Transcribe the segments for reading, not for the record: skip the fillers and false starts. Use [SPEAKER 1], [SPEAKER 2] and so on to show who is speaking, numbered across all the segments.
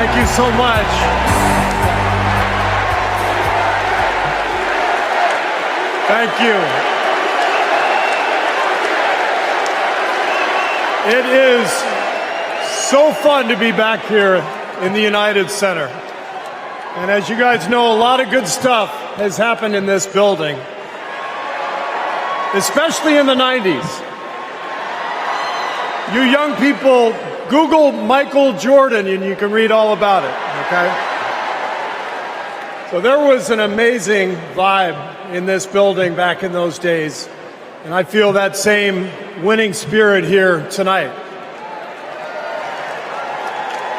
[SPEAKER 1] Thank you so much. Thank you. It is so fun to be back here in the United Center. And as you guys know, a lot of good stuff has happened in this building, especially in the 90s. You young people, Google Michael Jordan and you can read all about it, okay? So there was an amazing vibe in this building back in those days, and I feel that same winning spirit here tonight.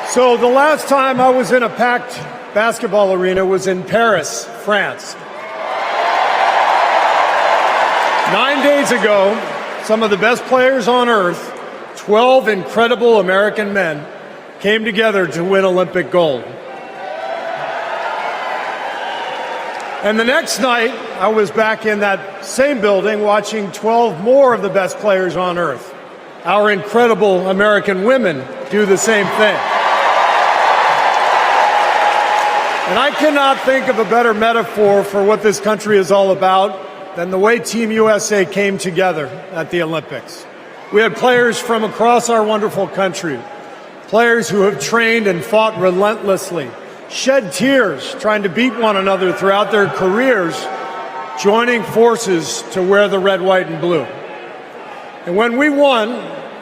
[SPEAKER 1] So the last time I was in a packed basketball arena was in Paris, France. 9 days ago, some of the best players on earth, 12 incredible American men, came together to win Olympic gold. And the next night, I was back in that same building watching 12 more of the best players on earth, our incredible American women, do the same thing. And I cannot think of a better metaphor for what this country is all about than the way Team USA came together at the Olympics. We had players from across our wonderful country, players who have trained and fought relentlessly, shed tears trying to beat one another throughout their careers, joining forces to wear the red, white, and blue. And when we won,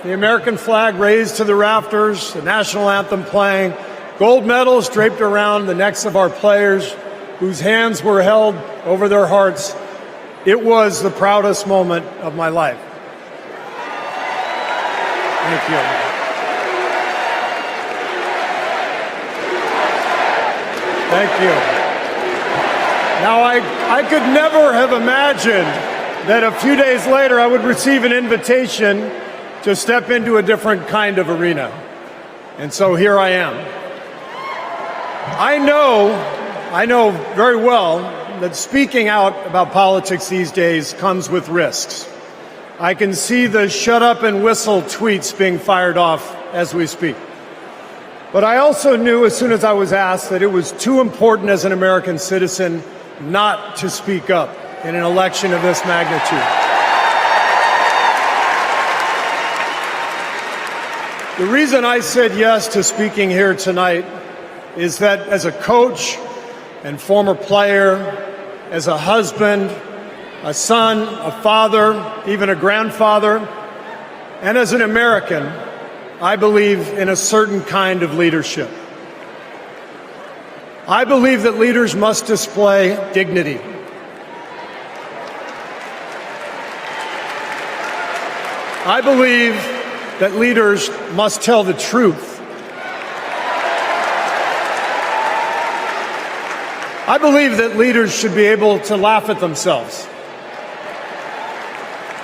[SPEAKER 1] the American flag raised to the rafters, the national anthem playing, gold medals draped around the necks of our players, whose hands were held over their hearts. It was the proudest moment of my life. Thank you. Thank you. Now, I could never have imagined that a few days later I would receive an invitation to step into a different kind of arena. And so here I am. I know very well that speaking out about politics these days comes with risks. I can see the shut up and whistle tweets being fired off as we speak. But I also knew as soon as I was asked that it was too important as an American citizen not to speak up in an election of this magnitude. The reason I said yes to speaking here tonight is that as a coach and former player, as a husband, a son, a father, even a grandfather, and as an American, I believe in a certain kind of leadership. I believe that leaders must display dignity. I believe that leaders must tell the truth. I believe that leaders should be able to laugh at themselves.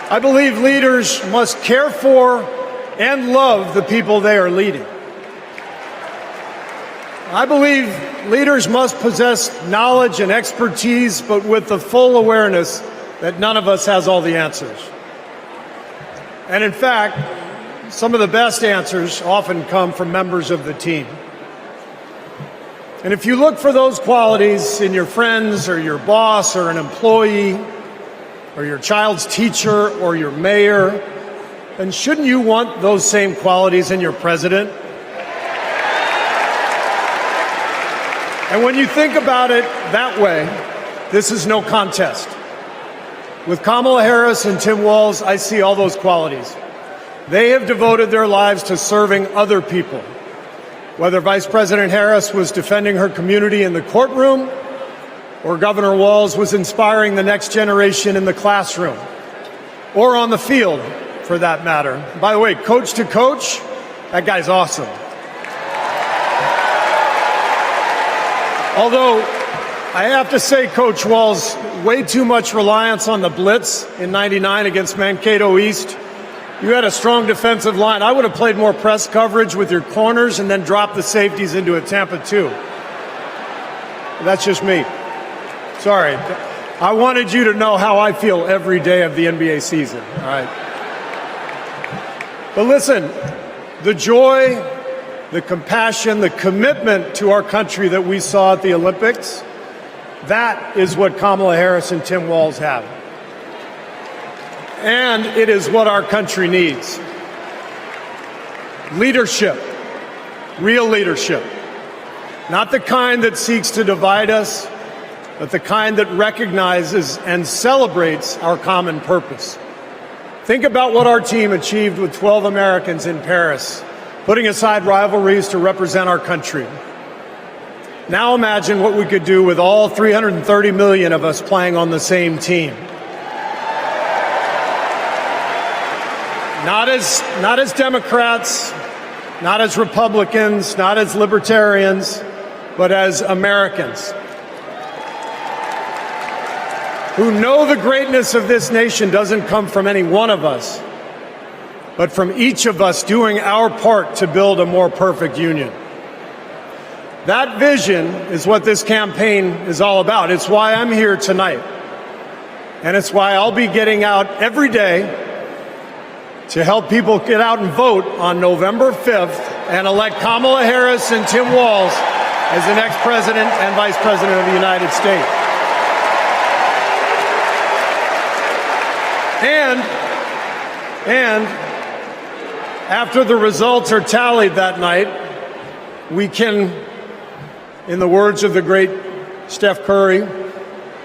[SPEAKER 1] I believe leaders must care for and love the people they are leading. I believe leaders must possess knowledge and expertise, but with the full awareness that none of us has all the answers. And in fact, some of the best answers often come from members of the team. And if you look for those qualities in your friends or your boss or an employee or your child's teacher or your mayor, then shouldn't you want those same qualities in your president? And when you think about it that way, this is no contest. With Kamala Harris and Tim Walz, I see all those qualities. They have devoted their lives to serving other people. Whether Vice President Harris was defending her community in the courtroom, or Governor Walz was inspiring the next generation in the classroom, or on the field, for that matter. By the way, coach to coach, that guy's awesome. Although, I have to say, Coach Walz, way too much reliance on the blitz in '99 against Mankato East. You had a strong defensive line. I would have played more press coverage with your corners and then dropped the safeties into a Tampa 2. That's just me. Sorry. I wanted you to know how I feel every day of the NBA season. All right. But listen, the joy the compassion, the commitment to our country that we saw at the Olympics, that is what Kamala Harris and Tim Walz have. And it is what our country needs. Leadership, real leadership. Not the kind that seeks to divide us, but the kind that recognizes and celebrates our common purpose. Think about what our team achieved with 12 Americans in Paris, putting aside rivalries to represent our country. Now imagine what we could do with all 330 million of us playing on the same team. Not as Democrats, not as Republicans, not as libertarians, but as Americans who know the greatness of this nation doesn't come from any one of us, but from each of us doing our part to build a more perfect union. That vision is what this campaign is all about. It's why I'm here tonight. And it's why I'll be getting out every day to help people get out and vote on November 5th and elect Kamala Harris and Tim Walz as the next president and vice president of the United States. And after the results are tallied that night, we can, in the words of the great Steph Curry,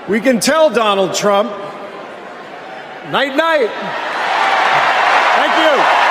[SPEAKER 1] we can tell Donald Trump, night, night. Thank you.